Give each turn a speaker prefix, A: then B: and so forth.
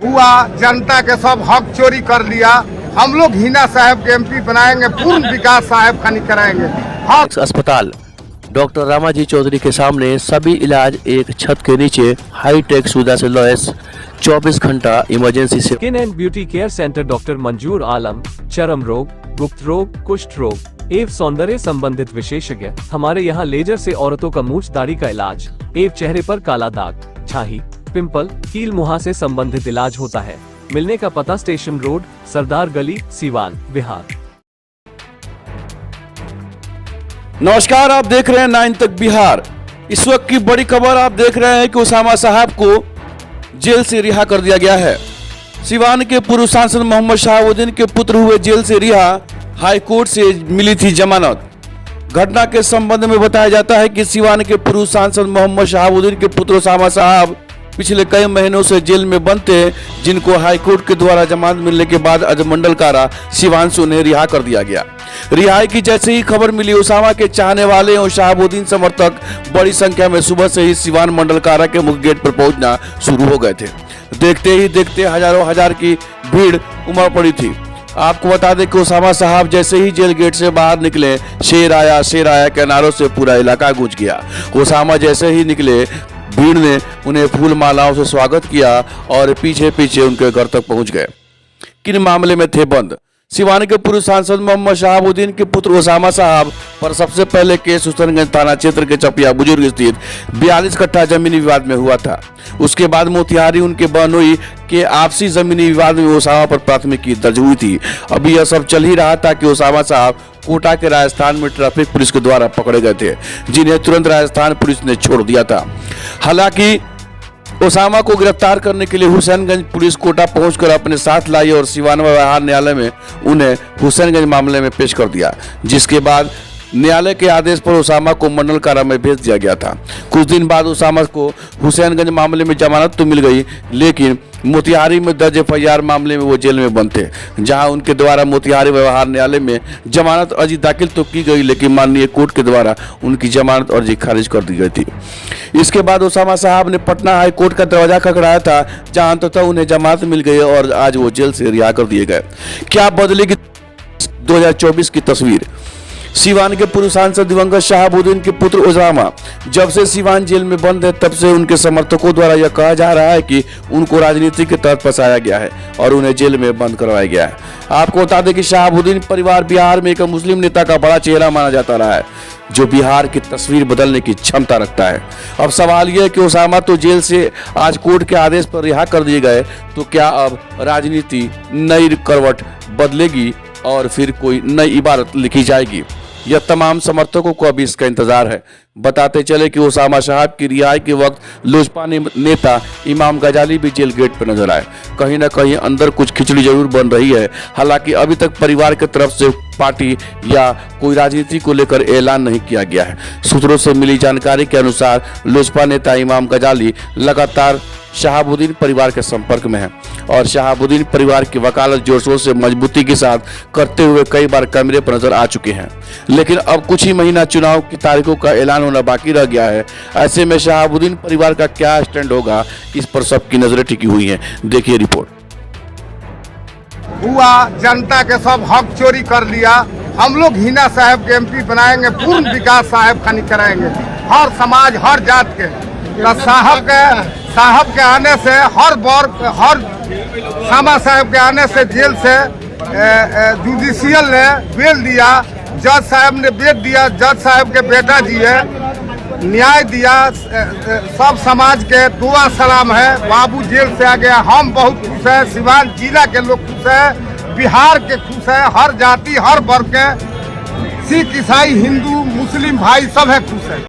A: हुआ, जनता के सब हक चोरी कर लिया। हम लोग हिना साहब के एमपी बनाएंगे, पूर्ण विकास साहब खानी कराएंगे।
B: अस्पताल डॉक्टर रामाजी चौधरी के सामने सभी इलाज एक छत के नीचे, हाईटेक सुविधा से लैस 24 घंटा इमरजेंसी से।
C: Skin and beauty care centre doctor मंजूर आलम, चर्म रोग, गुप्त रोग, कुष्ठ रोग एवं सौंदर्य संबंधित विशेषज्ञ। हमारे यहाँ लेजर से औरतों का मूंछ दाढ़ी का इलाज एवं चेहरे पर काला दाग, छाही, पिंपल, कील मुहां से संबंधित इलाज होता है। मिलने का पता स्टेशन रोड, सरदार गली, सीवान, बिहार।
D: नमस्कार, आप देख रहे हैं 9 तक बिहार। इस वक्त की बड़ी खबर आप देख रहे हैं कि उसामा साहब को जेल से रिहा कर दिया गया है। सिवान के पूर्व सांसद मोहम्मद शहाबुद्दीन के पुत्र हुए जेल से रिहा। हाई कोर्ट से मिली थी जमानत। घटना के संबंध में बताया जाता है कि सिवान के पूर्व सांसद मोहम्मद शहाबुद्दीन के पुत्र उसामा साहब पिछले कई महीनों से जेल में बंद थे, जिनको हाईकोर्ट के द्वारा जमानत मिलने के बाद अजमंडल कारा सिवान से उन्हें रिहा कर दिया गया। रिहाई की जैसे ही खबर मिली, उसामा के चाहने वाले और शहाबुद्दीन समर्थक बड़ी संख्या में सुबह से ही सिवान मंडल कारा के मुख्य गेट पर पहुंचना शुरू हो गए थे। देखते ही देखते हजारों हजार की भीड़ उमड़ पड़ी थी। आपको बता दें कि उसामा साहब जैसे ही जेल गेट से बाहर निकले, शेर आया के नारों से पूरा इलाका गूंज गया। उसामा जैसे ही निकले, भीड़ ने उन्हें फूल मालाओं से स्वागत किया और पीछे पीछे उनके घर तक पहुंच गए। किन मामले में थे बंद? सिवान के पूर्व सांसद मोहम्मद शहाबुद्दीन के पुत्र उसामा साहब पर सबसे पहले केस हुसैनगंज थाना क्षेत्र के चपिया बुजुर्ग स्थित 42 कट्ठा जमीनी विवाद में हुआ था। उसके बाद मोतिहारी उनके बहनोई के आपसी जमीनी विवाद में उसामा पर प्राथमिकी दर्ज हुई थी। अभी यह सब चल ही रहा था कि उसामा साहब कोटा के राजस्थान में ट्रैफिक पुलिस के द्वारा पकड़े गए थे, जिन्हें तुरंत राजस्थान पुलिस ने छोड़ दिया था। हालांकि उसामा को गिरफ्तार करने के लिए हुसैनगंज पुलिस कोटा पहुंचकर अपने साथ लाई और सिवान व्यवहार न्यायालय में उन्हें हुसैनगंज मामले में पेश कर दिया, जिसके बाद न्यायालय के आदेश पर उसामा को मंडल कारा में भेज दिया गया था। कुछ दिन बाद उसामा को हुसैनगंज मामले में जमानत तो मिल गई, लेकिन मोतिहारी में दर्ज FIR मामले में वो जेल में बंद थे, जहां उनके द्वारा मोतिहारी व्यवहार न्यायालय में जमानत अर्जी दाखिल तो की गई, लेकिन माननीय कोर्ट के द्वारा उनकी जमानत अर्जी खारिज कर दी गई थी। इसके बाद उसामा साहब ने पटना हाई कोर्ट का दरवाजा खड़काया था, जहां अंततः उन्हें जमानत मिल गई और आज वो जेल से रिहा कर दिए गए। क्या बदलेगी 2024 की तस्वीर? सिवान के पूर्व सांसद दिवंगत शहाबुद्दीन के पुत्र उसामा जब से सिवान जेल में बंद है, तब से उनके समर्थकों द्वारा यह कहा जा रहा है कि उनको राजनीति के तहत फंसाया गया है और उन्हें जेल में बंद करवाया गया है। आपको बता दें कि शहाबुद्दीन परिवार बिहार में एक मुस्लिम नेता का बड़ा चेहरा माना जाता रहा है, जो बिहार की तस्वीर बदलने की क्षमता रखता है। अब सवाल यह है कि उसामा तो जेल से आज कोर्ट के आदेश पर रिहा कर दिए गए, तो क्या अब राजनीति नई करवट बदलेगी और फिर कोई नई इबारत लिखी जाएगी? यह तमाम समर्थकों को अभी इसका इंतजार है। बताते चले कि उसामा साहब की रिहाई के वक्त लोजपा नेता इमाम गजाली भी जेल गेट पर नजर आए। कहीं ना कहीं अंदर कुछ खिचड़ी जरूर बन रही है। हालांकि अभी तक परिवार की तरफ से पार्टी या कोई राजनीति को लेकर ऐलान नहीं किया गया है। सूत्रों से मिली जानकारी के अनुसार लोजपा नेता इमाम गजाली लगातार शहाबुद्दीन परिवार के संपर्क में है और शहाबुद्दीन परिवार की वकालत जोर शोर से मजबूती के साथ करते हुए कई बार कैमरे पर नजर आ चुके हैं। लेकिन अब कुछ ही महीना चुनाव की तारीखों का ऐलान होना बाकी रह गया है। ऐसे में शहाबुद्दीन परिवार का क्या स्टैंड होगा, इस पर सबकी नजरें टिकी हुई हैं। देखिए रिपोर्ट।
A: हुआ, जनता के सब हक चोरी कर लिया। हम लोग हिना साहब के एमपी बनाएंगे, पूर्ण विकास साहब खानी कराएंगे। हर समाज, हर जात के साहब के आने से, हर वर्ग, हर सामा साहब के आने से जेल से जुडिशियल ने बेल दिया, जज साहब ने बेल दिया, जज साहब के बेटा जी है न्याय दिया। सब समाज के दुआ सलाम है। बाबू जेल से आ गया, हम बहुत खुश हैं। सिवान जिला के लोग खुश हैं, बिहार के खुश हैं, हर जाति हर वर्ग के, सिख ईसाई हिंदू मुस्लिम भाई सब है खुश है।